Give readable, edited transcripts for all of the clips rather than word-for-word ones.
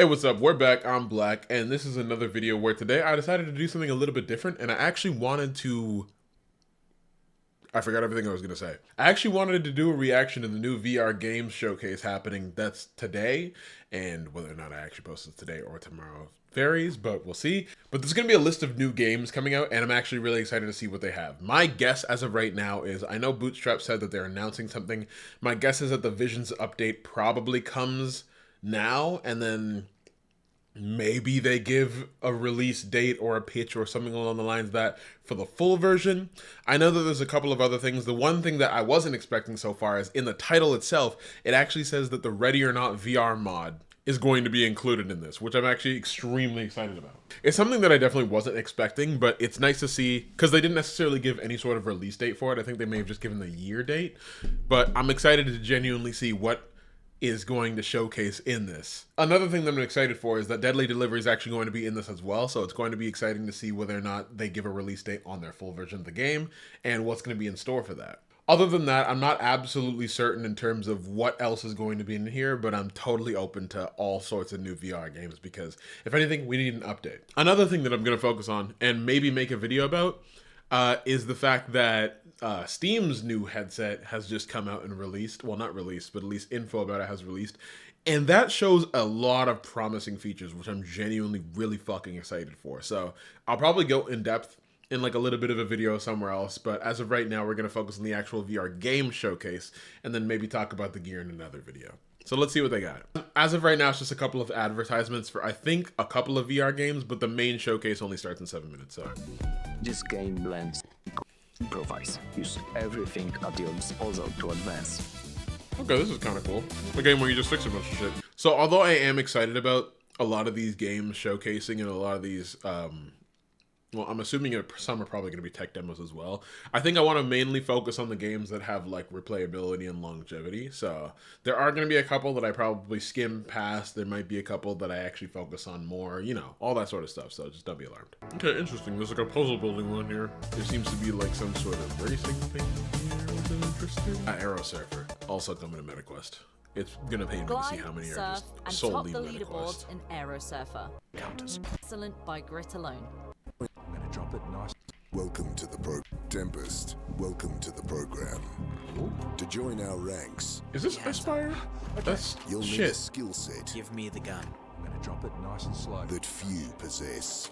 Hey, what's up? We're back. I'm Black, and this is another video where today I decided to do something a little bit different, and I actually wanted to... I forgot everything I was going to say. I actually wanted to do a reaction to the new VR games showcase happening that's today, and whether or not I actually post it today or tomorrow varies, but we'll see. But there's going to be a list of new games coming out, and I'm actually really excited to see what they have. My guess as of right now is, I know Bootstrap said that they're announcing something. My guess is that the Visions update probably comes now, and then maybe they give a release date or a pitch or something along the lines of that for the full version. I know that there's a couple of other things. The one thing that I wasn't expecting so far is in the title itself, it actually says that the Ready or Not VR mod is going to be included in this, which I'm actually extremely excited about. It's something that I definitely wasn't expecting, but it's nice to see, because they didn't necessarily give any sort of release date for it. I think they may have just given the year date, but I'm excited to genuinely see what is going to showcase in this. Another thing that I'm excited for is that Deadly Delivery is actually going to be in this as well, so it's going to be exciting to see whether or not they give a release date on their full version of the game and what's going to be in store for that. Other than that, I'm not absolutely certain in terms of what else is going to be in here, but I'm totally open to all sorts of new VR games because, if anything, we need an update. Another thing that I'm going to focus on and maybe make a video about is the fact that Steam's new headset has just come out and released. Well, not released, but at least info about it has released. And that shows a lot of promising features, which I'm genuinely really fucking excited for. So I'll probably go in depth in like a little bit of a video somewhere else. But as of right now, we're going to focus on the actual VR game showcase and then maybe talk about the gear in another video. So let's see what they got. As of right now, it's just a couple of advertisements for, I think, a couple of VR games, but the main showcase only starts in 7 minutes, so. This game blends improvise. Use everything at your disposal to advance. Okay, this is kind of cool. A game where you just fix a bunch of shit. So although I am excited about a lot of these games showcasing and a lot of these, well, I'm assuming some are probably going to be tech demos as well. I think I want to mainly focus on the games that have like replayability and longevity. So there are going to be a couple that I probably skim past. There might be a couple that I actually focus on more, you know, all that sort of stuff. So just don't be alarmed. Okay, interesting. There's like a puzzle building one here. There seems to be like some sort of racing thing here, which is interesting. Aero Surfer, also coming to MetaQuest. It's gonna pay me to see how many are just and solely top the MetaQuest. leaderboard in Aero Surfer. Counters. Excellent by grit alone. I'm gonna drop it nice. Welcome to the Tempest. Welcome to the program. To join our ranks, Is this Aspire? That's you'll need a shit. skill set Give me the gun. I'm gonna drop it nice and slow that few possess.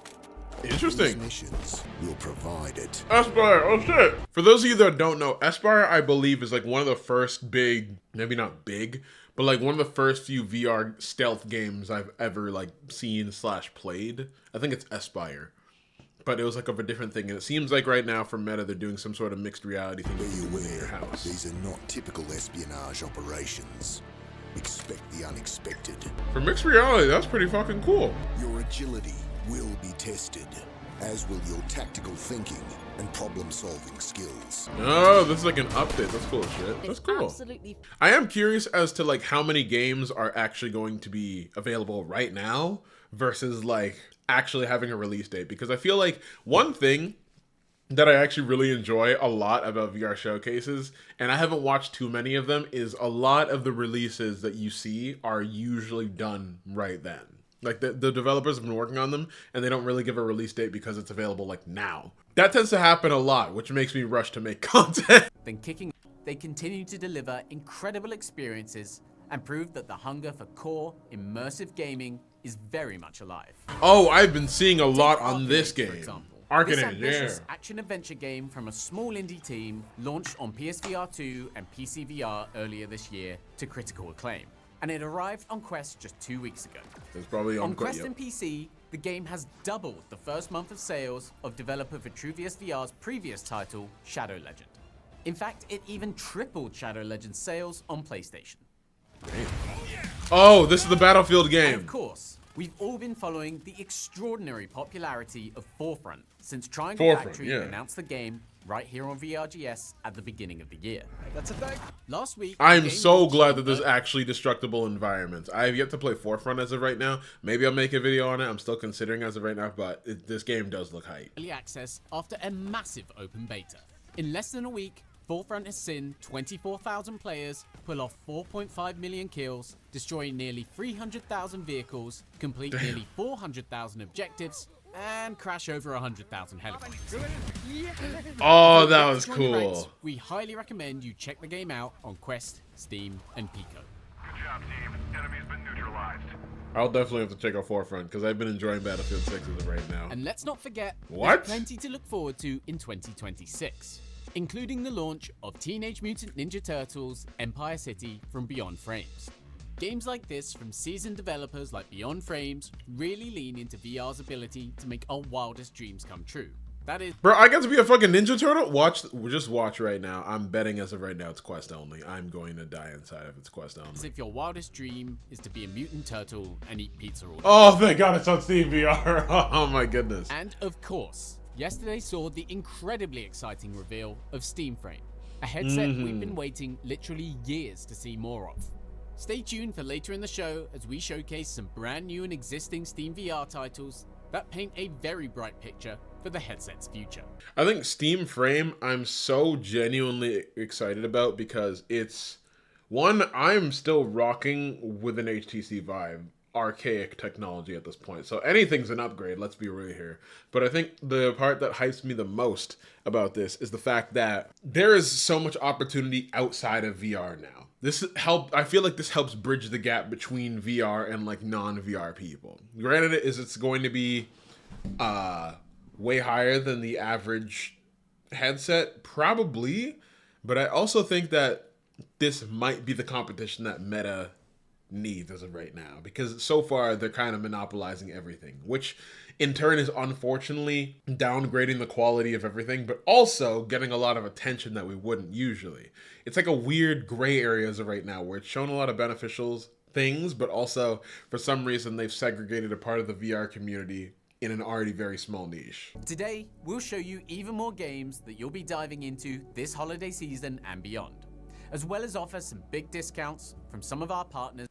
These Interesting. missions will provide it. Aspire, oh shit. For those of you that don't know, Aspire, I believe, is like one of the first big, maybe not big, but like one of the first few VR stealth games I've ever like seen / played. I think it's Aspire. But it was like of a different thing. And it seems like right now for Meta, they're doing some sort of mixed reality thing Be within your aware, house. these are not typical espionage operations. Expect the unexpected. For mixed reality, that's pretty fucking cool. Your agility will be tested, as will your tactical thinking and problem-solving skills. Oh, this is like an update. That's cool as shit. That's It's cool. absolutely I am curious as to like how many games are actually going to be available right now versus like actually having a release date, because I feel like one thing that I actually really enjoy a lot about VR showcases, and I haven't watched too many of them, is a lot of the releases that you see are usually done right then. Like the developers have been working on them and they don't really give a release date because it's available like now. That tends to happen a lot, which makes me rush to make content. Then kicking, they continue to deliver incredible experiences and prove that the hunger for core, immersive gaming is very much alive. Oh, I've been seeing a lot Take on this Arcanage, game. for example. This Arcanage, yeah. ambitious action-adventure game from a small indie team launched on PSVR 2 and PC VR earlier this year to critical acclaim. And it arrived on Quest just 2 weeks ago. It's probably on On Quest yep. and PC, the game has doubled the first month of sales of developer Vitruvius VR's previous title, Shadow Legend. In fact, it even tripled Shadow Legend's sales on PlayStation. Oh, this is the Battlefield And game. of course, we've all been following the extraordinary popularity of Forefront since Triangle Forefront, Factory yeah. announced the game right here on VRGS at the beginning of the year. That's a fact. Last week, I'm the game so launched glad on that there's early actually destructible environments. I have yet to play Forefront as of right now. Maybe I'll make a video on it. I'm still considering as of right now, but this game does look hype. access after a massive open beta. In less than a week, Forefront has seen 24,000 players pull off 4.5 million kills, destroy nearly 300,000 vehicles, complete nearly 400,000 objectives, and crash over 100,000 helicopters. Oh, that was To join the ranks, cool. we highly recommend you check the game out on Quest, Steam, and Pico. Good job, team. Enemy's been neutralized. I'll definitely have to check out Forefront because I've been enjoying Battlefield 6 as of right now. And let's not forget, What? there's plenty to look forward to in 2026, including the launch of Teenage Mutant Ninja Turtles Empire City from Beyond Frames. Games like this from seasoned developers like Beyond Frames really lean into VR's ability to make our wildest dreams come true. That is, Bro, I get to be a fucking Ninja Turtle? Just watch right now. I'm betting as of right now it's Quest only. I'm going to die inside if it's Quest as only. if your wildest dream is to be a mutant turtle and eat pizza all day. Oh, thank God it's on Steam VR. Oh my goodness. And of course, yesterday saw the incredibly exciting reveal of Steam Frame, a headset we've been waiting literally years to see more of. Stay tuned for later in the show as we showcase some brand new and existing Steam VR titles that paint a very bright picture for the headset's future. I think Steam Frame I'm so genuinely excited about because it's one, I'm still rocking with an HTC Vive archaic technology at this point. So anything's an upgrade, let's be real here. But I think the part that hypes me the most about this is the fact that there is so much opportunity outside of VR now. I feel like this helps bridge the gap between VR and like non-VR people. Granted, it's going to be way higher than the average headset, probably, but I also think that this might be the competition that Meta needs as of right now, because so far they're kind of monopolizing everything, which in turn is unfortunately downgrading the quality of everything, but also getting a lot of attention that we wouldn't usually. It's like a weird gray area as of right now where it's shown a lot of beneficial things, but also for some reason they've segregated a part of the VR community in an already very small niche. Today, we'll show you even more games that you'll be diving into this holiday season and beyond, as well as offer some big discounts from some of our partners.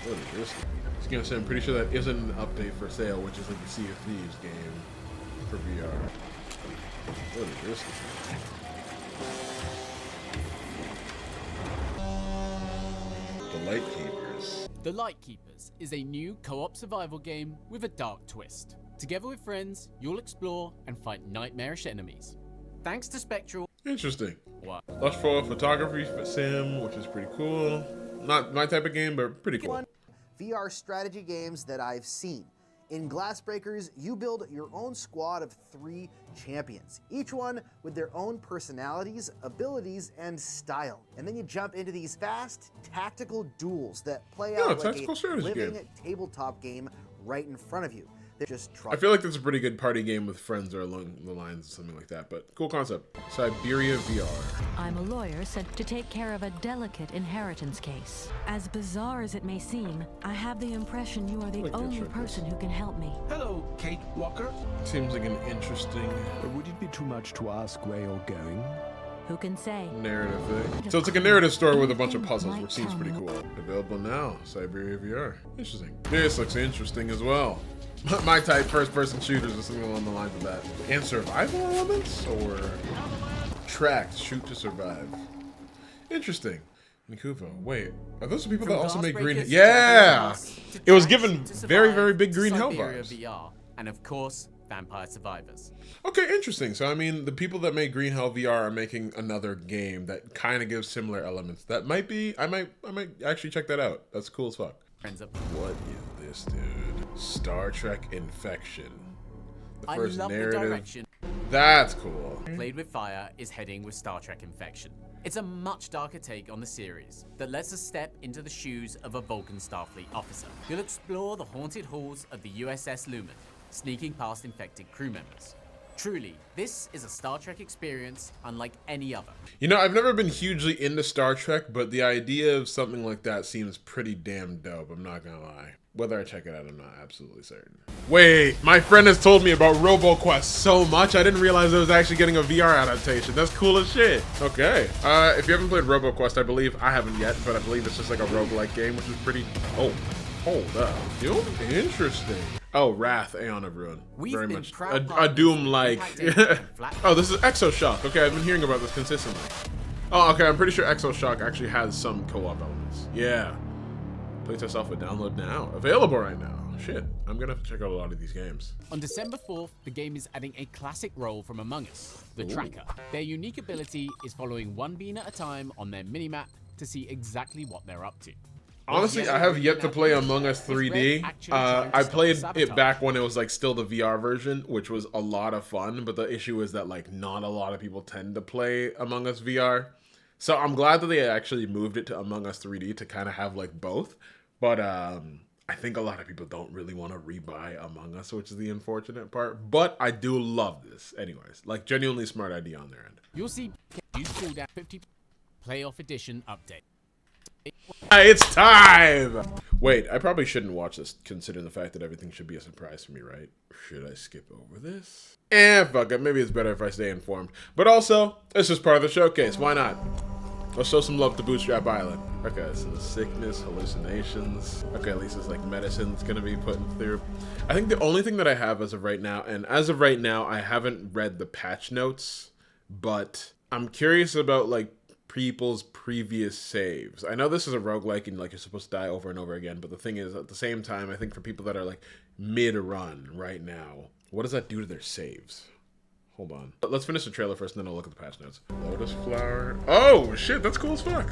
What is this? I was gonna say, I'm pretty sure that isn't an update for sale, which is like the Sea of Thieves game for VR. What is this? The Lightkeepers. The Lightkeepers is a new co-op survival game with a dark twist. Together with friends, you'll explore and fight nightmarish enemies. Thanks to Spectral. Interesting. What? Lustful photography sim, which is pretty cool. Not my type of game, but pretty cool. VR strategy games that I've seen. In Glassbreakers, you build your own squad of 3 champions, each one with their own personalities, abilities, and style. And then you jump into these fast, tactical duels that play out like tactical a strategy living game. tabletop game right in front of you. They're just I feel like that's a pretty good party game with friends or along the lines of something like that, but cool concept. Siberia VR. I'm a lawyer sent to take care of a delicate inheritance case. As bizarre as it may seem, I have the impression you are the Like only Insurgents. person who can help me. Hello, Kate Walker. Seems like an interesting Would it be too much to ask where you're going? Who can say? narrative thing. So it's like a narrative story with a bunch of puzzles, which seems pretty cool. Available now, Siberia VR. Interesting. This looks interesting as well. My type first-person shooters or something along the lines of that. And survival elements? Or tracked, shoot to survive. Interesting. Nikuvo. Wait, are those the people that also make Green... Glassbreakers to Yeah! Dragon's to It was Track, given to very, Survive, very big Green Hell Siberia vibes. VR, and of course, Vampire Survivors. Okay, interesting. So, I mean, the people that make Green Hell VR are making another game that kind of gives similar elements. That might be... I might actually check that out. That's cool as fuck. Friends up. What is this, dude? Star Trek Infection. The I first love the narrative. direction That's cool. Played with Fire is heading with Star Trek Infection. It's a much darker take on the series that lets us step into the shoes of a Vulcan Starfleet officer. You'll explore the haunted halls of the USS Lumen, sneaking past infected crew members. Truly, this is a Star Trek experience unlike any other. You know, I've never been hugely into Star Trek, but the idea of something like that seems pretty damn dope, I'm not gonna lie. Whether I check it out, I'm not absolutely certain. Wait, my friend has told me about RoboQuest so much, I didn't realize it was actually getting a VR adaptation. That's cool as shit. Okay. If you haven't played RoboQuest, I haven't yet, but I believe it's just like a roguelike game, which is pretty... Oh. Hold up. Doom? Interesting. Oh, Wrath, Aeon of Ruin. We've Very been much. proud A partners Doom with like. Impact Gaming and Flat- Oh, this is Exoshock. Okay, I've been hearing about this consistently. Oh, okay, I'm pretty sure Exoshock actually has some co-op elements. Yeah. Playtest alpha download now. Available right now. Shit, I'm gonna have to check out a lot of these games. On December 4th, the game is adding a classic role from Among Us, the Tracker. Their unique ability is following one bean at a time on their minimap to see exactly what they're up to. Honestly, I have yet to play Among Us 3D. I played it back when it was like still the VR version, which was a lot of fun. But the issue is that like not a lot of people tend to play Among Us VR. So I'm glad that they actually moved it to Among Us 3D to kind of have like both. But I think a lot of people don't really want to rebuy Among Us, which is the unfortunate part. But I do love this. Anyways, like genuinely smart idea on their end. You'll see use cooldown 50 playoff edition update. Hey, it's time! Wait, I probably shouldn't watch this considering the fact that everything should be a surprise for me, right? Should I skip over this? Fuck it. Maybe it's better if I stay informed. But also, this is part of the showcase. Why not? Let's show some love to Bootstrap Island. Okay, so sickness, hallucinations. Okay, at least it's like medicine's gonna be put through. I think the only thing that I have as of right now, and as of right now, I haven't read the patch notes, but I'm curious about like people's previous saves. I know this is a roguelike and like you're supposed to die over and over again, but the thing is at the same time, I think for people that are like mid-run right now, what does that do to their saves? Hold on. Let's finish the trailer first and then I'll look at the patch notes. Lotus flower. Oh shit, that's cool as fuck.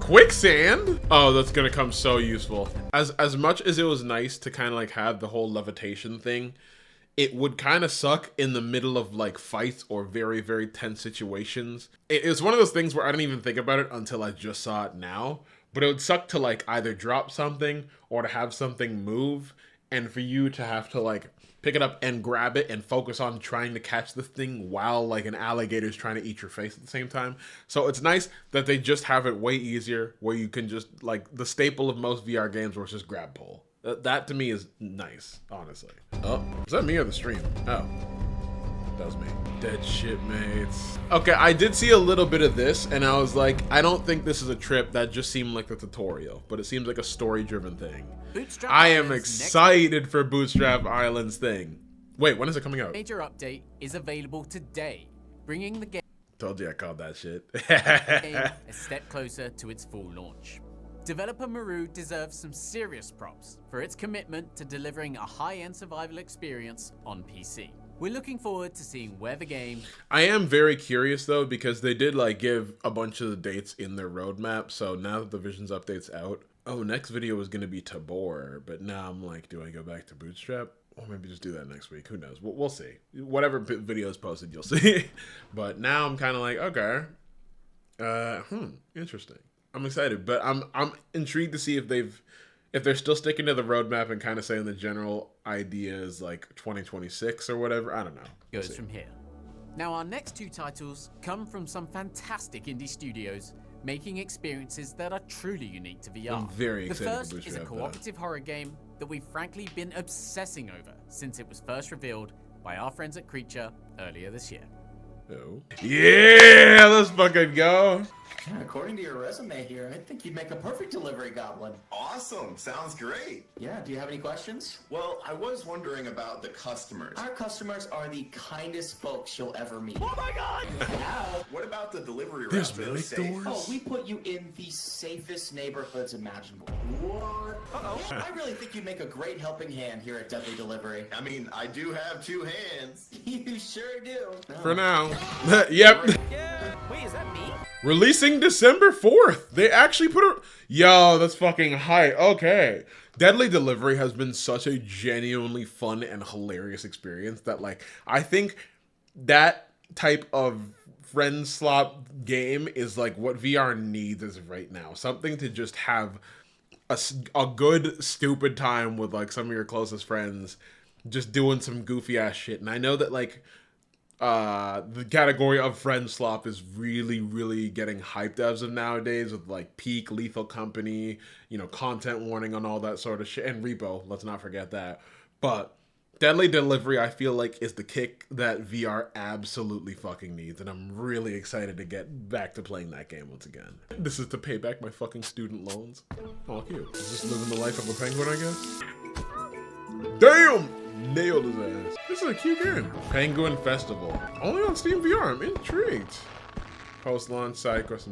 Quicksand? Oh, that's gonna come so useful. As much as it was nice to kind of like have the whole levitation thing, it would kind of suck in the middle of like fights or very, very tense situations. It was one of those things where I didn't even think about it until I just saw it now. But it would suck to like either drop something or to have something move and for you to have to like pick it up and grab it and focus on trying to catch the thing while like an alligator is trying to eat your face at the same time. So it's nice that they just have it way easier where you can just like the staple of most VR games where it's just grab pull. That to me is nice, honestly. Oh, is that me or the stream? Oh, that was me. Dead shipmates. Okay, I did see a little bit of this and I was like, I don't think this is a trip. That just seemed like a tutorial, but it seems like a story-driven thing. Bootstrap I am Island's excited for Bootstrap Island's thing. Wait, when is it coming out? major update is available today, bringing the game Told you I called that shit. a step closer to its full launch. Developer Maru deserves some serious props for its commitment to delivering a high-end survival experience on PC. We're looking forward to seeing where the game... I am very curious though, because they did like give a bunch of the dates in their roadmap. So now that the Visions update's out, oh, next video was going to be Tabor, but now I'm like, do I go back to Bootstrap? Or maybe just do that next week. Who knows? We'll see. Whatever video is posted, you'll see. But now I'm kind of like, okay, interesting. I'm excited, but I'm intrigued to see if they're still sticking to the roadmap and kind of saying the general idea is like 2026 or whatever. I don't know. We'll goes see. from here. Now, our next two titles come from some fantastic indie studios making experiences that are truly unique to VR. I'm very The excited for first is a Bootstrap, though. cooperative horror game that we've frankly been obsessing over since it was first revealed by our friends at Creature earlier this year. Oh. Yeah, let's fucking go. Yeah, according to your resume here, I think you'd make a perfect delivery goblin. Awesome. Sounds great. Yeah, do you have any questions? Well, I was wondering about the customers. Our customers are the kindest folks you'll ever meet. Oh my god! Now, What about the delivery There's routes? Are those mimic safe? doors? oh, we put you in the safest neighborhoods imaginable. What? Uh-oh. I really think you'd make a great helping hand here at Deadly Delivery. I mean, I do have two hands. You sure do. For now. Yep. Wait, is that me? Releasing December 4th. They actually put a... Yo, that's fucking hype. Okay. Deadly Delivery has been such a genuinely fun and hilarious experience that, like, I think that type of friend slop game is, like, what VR needs as of right now. Something to just have a good, stupid time with, like, some of your closest friends just doing some goofy-ass shit. And I know that, like... the category of friend slop is really, really getting hyped as of nowadays with like Peak, Lethal Company, you know, content warning on all that sort of shit, and Repo, let's not forget that. But Deadly Delivery, I feel like, is the kick that VR absolutely fucking needs, and I'm really excited to get back to playing that game once again. This is to pay back my fucking student loans. Oh, cute. Is this living the life of a penguin, I guess? Damn! Nailed his ass. This is a cute game. Penguin Festival. Only on Steam VR. I'm intrigued. Post-launch side quest.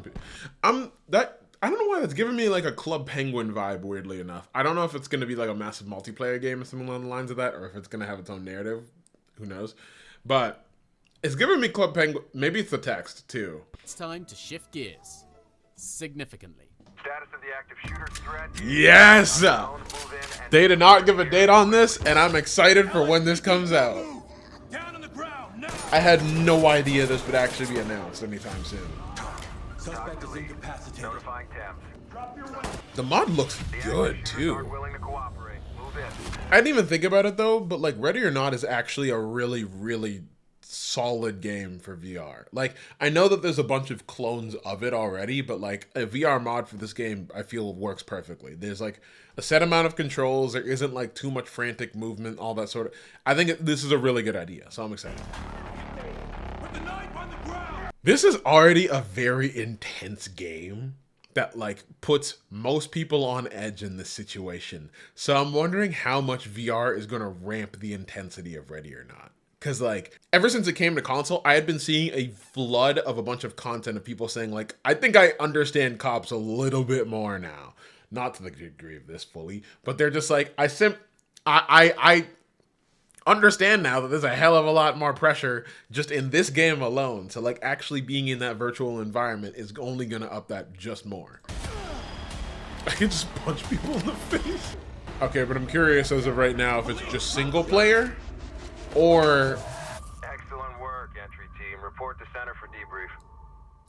I don't know why that's giving me like a Club Penguin vibe, weirdly enough. I don't know if it's going to be like a massive multiplayer game or something along the lines of that, or if it's going to have its own narrative. Who knows? But it's giving me Club Penguin. Maybe it's the text, too. It's time to shift gears. Significantly. Status of the active shooter threat. Yes! They did not give a date on this, and I'm excited for when this comes out. I had no idea this would actually be announced anytime soon. Suspect is incapacitated. Notifying Thames. The mod looks good too. Willing to cooperate. Move in. I didn't even think about it though, but like Ready or Not is actually a really, really solid game for VR. Like, I know that there's a bunch of clones of it already, but like a VR mod for this game, I feel works perfectly. There's like a set amount of controls. There isn't like too much frantic movement, all that sort of. I think this is a really good idea, so I'm excited. This is already a very intense game that like puts most people on edge in this situation. So I'm wondering how much VR is going to ramp the intensity of Ready or Not. Because like ever since it came to console, I had been seeing a flood of a bunch of content of people saying like, I think I understand cops a little bit more now. Not to the degree of this fully, but they're just like, I understand now that there's a hell of a lot more pressure just in this game alone. So like actually being in that virtual environment is only gonna up that just more. I can just punch people in the face. Okay, but I'm curious as of right now if it's just single player or Excellent work, entry team. Report to center for debrief.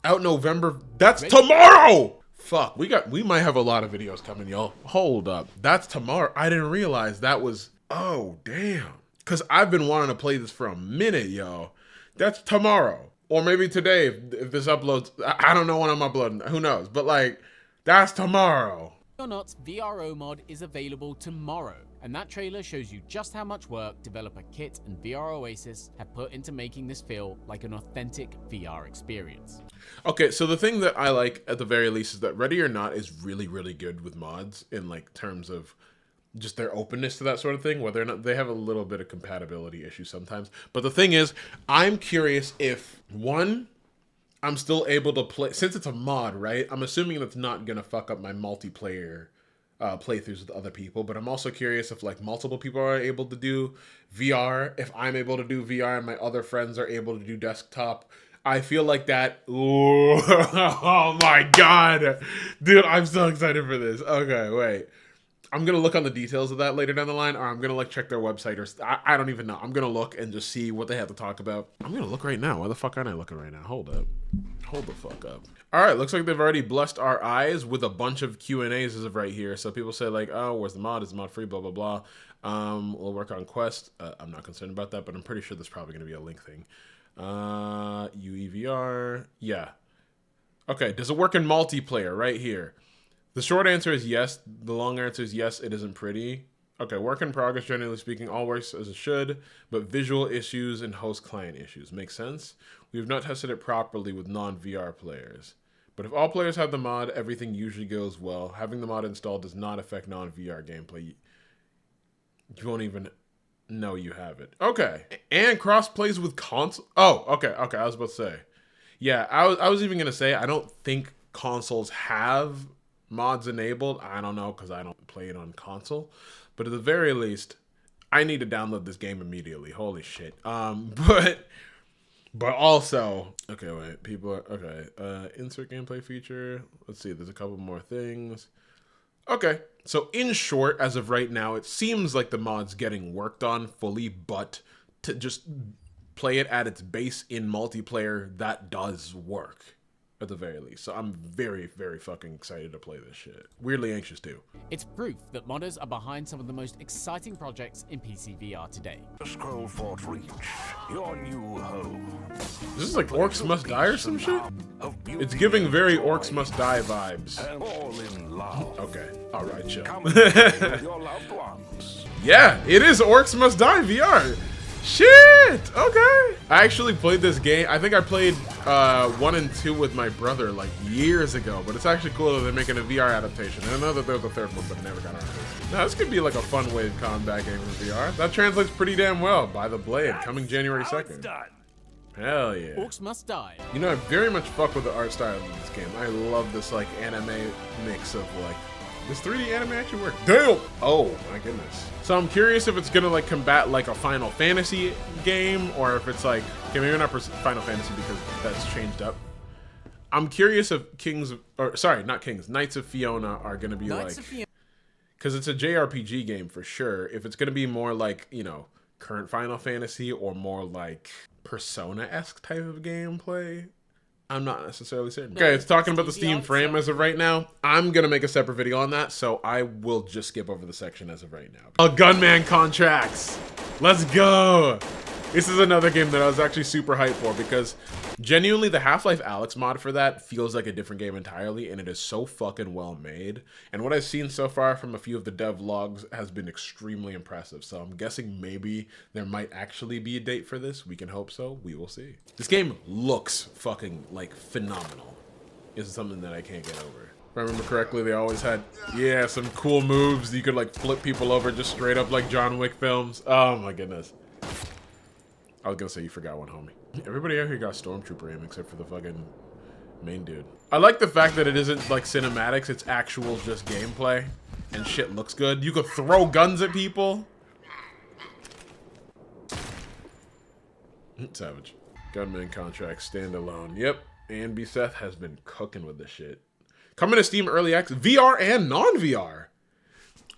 out November. That's tomorrow. Fuck, we might have a lot of videos coming, y'all. Hold up. That's tomorrow. I didn't realize that was, oh damn. Because I've been wanting to play this for a minute, yo. That's tomorrow. Or maybe today if this uploads. I don't know when I'm uploading. Who knows? But like, that's tomorrow. Or Not's VRO mod is available tomorrow. And that trailer shows you just how much work developer Kit and VR Oasis have put into making this feel like an authentic VR experience. Okay, so the thing that I like at the very least is that Ready or Not is really, really good with mods in like terms of just their openness to that sort of thing, whether or not they have a little bit of compatibility issues sometimes. But the thing is, I'm curious if, one, I'm still able to play, since it's a mod, right? I'm assuming that's not going to fuck up my multiplayer playthroughs with other people, but I'm also curious if like multiple people are able to do VR, if I'm able to do VR and my other friends are able to do desktop. I feel like that, ooh, oh my God. Dude, I'm so excited for this. Okay, wait. I'm going to look on the details of that later down the line, or I'm going to like check their website, or I don't even know. I'm going to look and just see what they have to talk about. I'm going to look right now. Why the fuck aren't I looking right now? Hold up. Hold the fuck up. All right, looks like they've already blessed our eyes with a bunch of Q&As as of right here. So people say like, oh, where's the mod? Is the mod free? Blah, blah, blah. We'll work on Quest. I'm not concerned about that, but I'm pretty sure there's probably going to be a link thing. UEVR. Yeah. Okay, does it work in multiplayer? Right here. The short answer is yes. The long answer is yes, it isn't pretty. Okay, work in progress, generally speaking, all works as it should, but visual issues and host client issues. Makes sense? We have not tested it properly with non-VR players. But if all players have the mod, everything usually goes well. Having the mod installed does not affect non-VR gameplay. You won't even know you have it. Okay. And cross plays with console. Oh, okay. I was about to say. Yeah, I was even going to say, I don't think consoles have mods enabled. I don't know because I don't play it on console. But at the very least, I need to download this game immediately. Holy shit. But also, okay, wait, people are, okay, insert gameplay feature. Let's see, there's a couple more things. Okay, so in short, as of right now, it seems like the mod's getting worked on fully, but to just play it at its base in multiplayer, that does work. At the very least. So I'm very, very fucking excited to play this shit. Weirdly anxious too. It's proof that modders are behind some of the most exciting projects in PC VR today. Scroll Fort Reach, your new home. This is like Orcs Must Die or some shit? It's giving very Orcs Must Die vibes. And all in love. Okay, alright, chill. Come and play with your loved ones. Yeah, it is Orcs Must Die VR. Shit, okay. I actually played this game. I think I played 1 and 2 with my brother like years ago, but it's actually cool that they're making a VR adaptation. And I know that there's a third one, but I never got around to it. Now, this could be like a fun wave combat game in VR. That translates pretty damn well. By the Blade, coming January 2nd. Hell yeah. Orcs Must Die. You know, I very much fuck with the art style of this game. I love this like anime mix of like, this 3D anime actually work. Damn! Oh my goodness. So I'm curious if it's gonna like combat like a Final Fantasy game, or if it's like, okay, maybe not Final Fantasy because that's changed up. I'm curious if Knights of Fiona are gonna be because it's a JRPG game for sure. If it's gonna be more like, you know, current Final Fantasy or more like Persona-esque type of gameplay, I'm not necessarily certain. Okay, it's talking about the Steam frame as of right now. I'm gonna make a separate video on that, so I will just skip over the section as of right now. Gunman Contracts. Let's go. This is another game that I was actually super hyped for because genuinely the Half-Life Alyx mod for that feels like a different game entirely, and it is so fucking well made. And what I've seen so far from a few of the dev logs has been extremely impressive. So I'm guessing maybe there might actually be a date for this. We can hope so. We will see. This game looks fucking like phenomenal. This is something that I can't get over. If I remember correctly, they always had, yeah, some cool moves. You could like flip people over just straight up like John Wick films. Oh my goodness. I was gonna say you forgot one, homie. Everybody out here got Stormtrooper aim except for the fucking main dude. I like the fact that it isn't like cinematics, it's actual just gameplay and shit looks good. You could throw guns at people. Savage. Gunman Contract standalone. Yep. And B Seth has been cooking with this shit. Coming to Steam Early Access, VR and non-VR.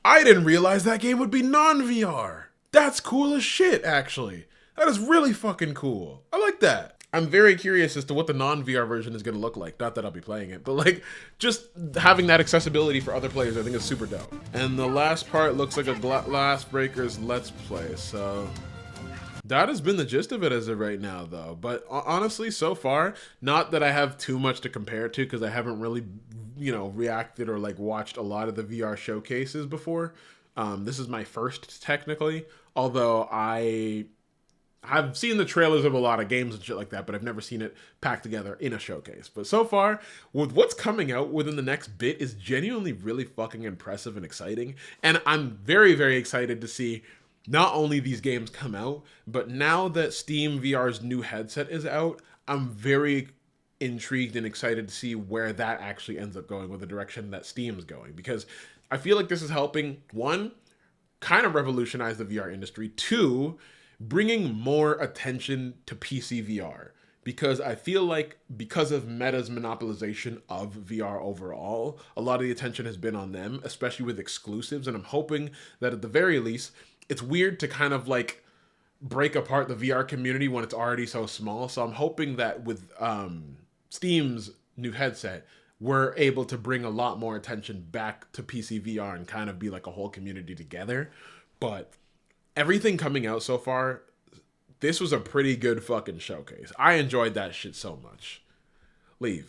I didn't realize that game would be non-VR. That's cool as shit, actually. That is really fucking cool. I like that. I'm very curious as to what the non-VR version is going to look like. Not that I'll be playing it, but like just having that accessibility for other players, I think is super dope. And the last part looks like a Glassbreakers Let's Play. So that has been the gist of it as of right now, though. But honestly, so far, not that I have too much to compare it to because I haven't really, you know, reacted or like watched a lot of the VR showcases before. This is my first technically, although I've seen the trailers of a lot of games and shit like that, but I've never seen it packed together in a showcase. But so far, with what's coming out within the next bit is genuinely really fucking impressive and exciting. And I'm very, very excited to see not only these games come out, but now that Steam VR's new headset is out, I'm very intrigued and excited to see where that actually ends up going with the direction that Steam's going. Because I feel like this is helping, one, kind of revolutionize the VR industry, two, bringing more attention to PC VR, because I feel like because of Meta's monopolization of VR overall, a lot of the attention has been on them, especially with exclusives. And I'm hoping that at the very least, it's weird to kind of like break apart the VR community when it's already so small. So I'm hoping that with Steam's new headset, we're able to bring a lot more attention back to PC VR and kind of be like a whole community together. But everything coming out so far, this was a pretty good fucking showcase. I enjoyed that shit so much. Leave.